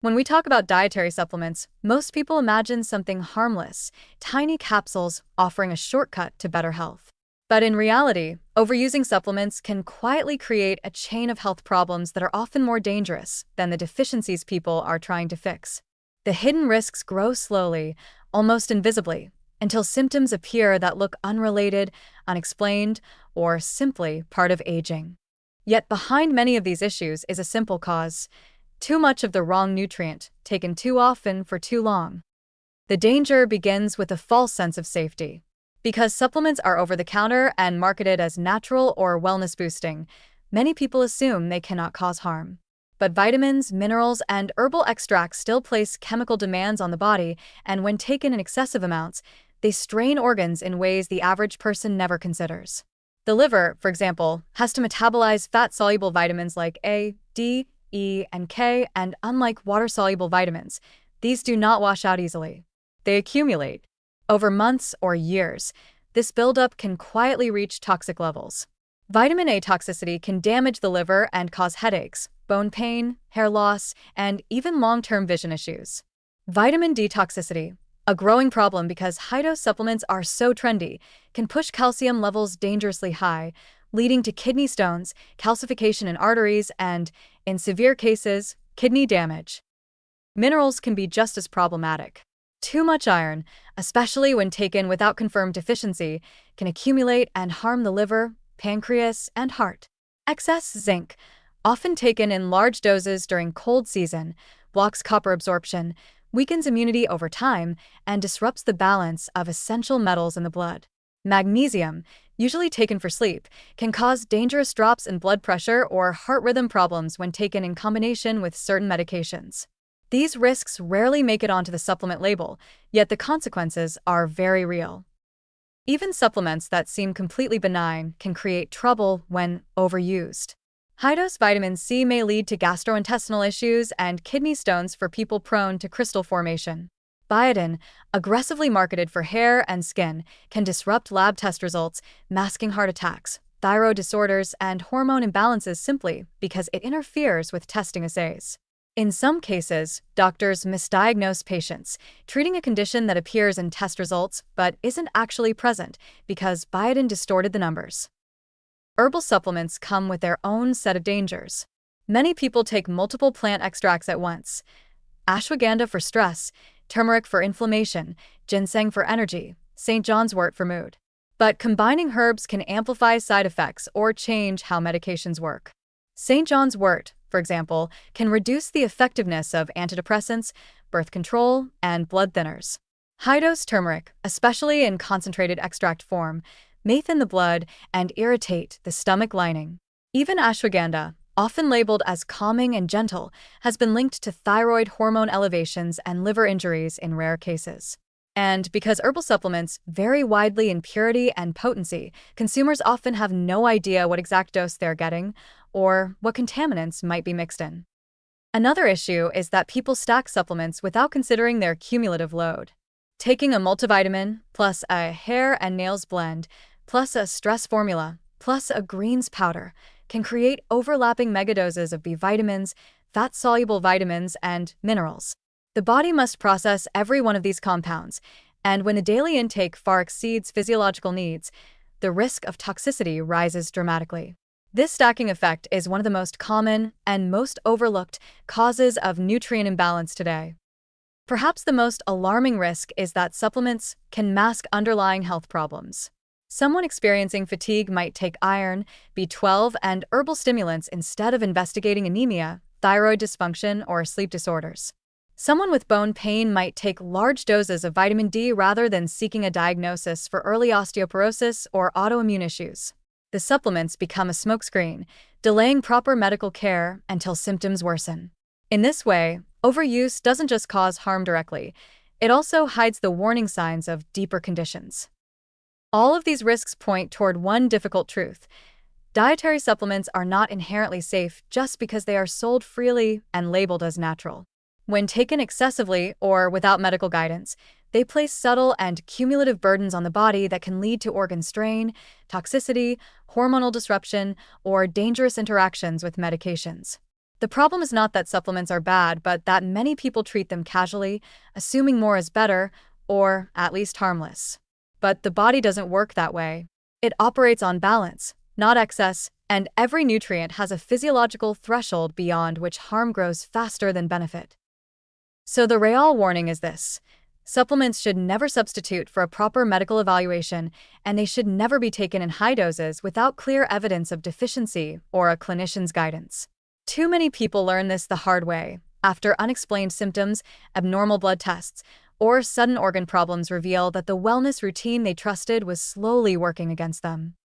When we talk about dietary supplements, most people imagine something harmless, tiny capsules offering a shortcut to better health. But in reality, overusing supplements can quietly create a chain of health problems that are often more dangerous than the deficiencies people are trying to fix. The hidden risks grow slowly, almost invisibly, until symptoms appear that look unrelated, unexplained, or simply part of aging. Yet behind many of these issues is a simple cause: too much of the wrong nutrient, taken too often for too long. The danger begins with a false sense of safety. Because supplements are over the counter and marketed as natural or wellness boosting, many people assume they cannot cause harm. But vitamins, minerals, and herbal extracts still place chemical demands on the body, and when taken in excessive amounts, they strain organs in ways the average person never considers. The liver, for example, has to metabolize fat-soluble vitamins like A, D, E, and K, and unlike water-soluble vitamins, these do not wash out easily. They accumulate. Over months or years, this buildup can quietly reach toxic levels. Vitamin A toxicity can damage the liver and cause headaches, bone pain, hair loss, and even long-term vision issues. Vitamin D toxicity, a growing problem because high-dose supplements are so trendy, can push calcium levels dangerously high, leading to kidney stones, calcification in arteries, and, in severe cases, kidney damage. Minerals can be just as problematic. Too much iron, especially when taken without confirmed deficiency, can accumulate and harm the liver, pancreas, and heart. Excess zinc, often taken in large doses during cold season, blocks copper absorption, weakens immunity over time, and disrupts the balance of essential metals in the blood. Magnesium, usually taken for sleep, can cause dangerous drops in blood pressure or heart rhythm problems when taken in combination with certain medications. These risks rarely make it onto the supplement label, yet the consequences are very real. Even supplements that seem completely benign can create trouble when overused. High-dose vitamin C may lead to gastrointestinal issues and kidney stones for people prone to crystal formation. Biotin, aggressively marketed for hair and skin, can disrupt lab test results, masking heart attacks, thyroid disorders, and hormone imbalances simply because it interferes with testing assays. In some cases, doctors misdiagnose patients, treating a condition that appears in test results but isn't actually present because biotin distorted the numbers. Herbal supplements come with their own set of dangers. Many people take multiple plant extracts at once: ashwagandha for stress, turmeric for inflammation, ginseng for energy, St. John's wort for mood. But combining herbs can amplify side effects or change how medications work. St. John's wort, for example, can reduce the effectiveness of antidepressants, birth control, and blood thinners. High-dose turmeric, especially in concentrated extract form, may thin the blood and irritate the stomach lining. Even ashwagandha, often labeled as calming and gentle, has been linked to thyroid hormone elevations and liver injuries in rare cases. And because herbal supplements vary widely in purity and potency, consumers often have no idea what exact dose they're getting or what contaminants might be mixed in. Another issue is that people stack supplements without considering their cumulative load. Taking a multivitamin, plus a hair and nails blend, plus a stress formula, plus a greens powder, can create overlapping megadoses of B vitamins, fat-soluble vitamins, and minerals. The body must process every one of these compounds, and when the daily intake far exceeds physiological needs, the risk of toxicity rises dramatically. This stacking effect is one of the most common and most overlooked causes of nutrient imbalance today. Perhaps the most alarming risk is that supplements can mask underlying health problems. Someone experiencing fatigue might take iron, B12, and herbal stimulants instead of investigating anemia, thyroid dysfunction, or sleep disorders. Someone with bone pain might take large doses of vitamin D rather than seeking a diagnosis for early osteoporosis or autoimmune issues. The supplements become a smokescreen, delaying proper medical care until symptoms worsen. In this way, overuse doesn't just cause harm directly, it also hides the warning signs of deeper conditions. All of these risks point toward one difficult truth: dietary supplements are not inherently safe just because they are sold freely and labeled as natural. When taken excessively or without medical guidance, they place subtle and cumulative burdens on the body that can lead to organ strain, toxicity, hormonal disruption, or dangerous interactions with medications. The problem is not that supplements are bad, but that many people treat them casually, assuming more is better, or at least harmless. But the body doesn't work that way. It operates on balance, not excess, and every nutrient has a physiological threshold beyond which harm grows faster than benefit. So the real warning is this: supplements should never substitute for a proper medical evaluation, and they should never be taken in high doses without clear evidence of deficiency or a clinician's guidance. Too many people learn this the hard way, after unexplained symptoms, abnormal blood tests, or sudden organ problems reveal that the wellness routine they trusted was slowly working against them.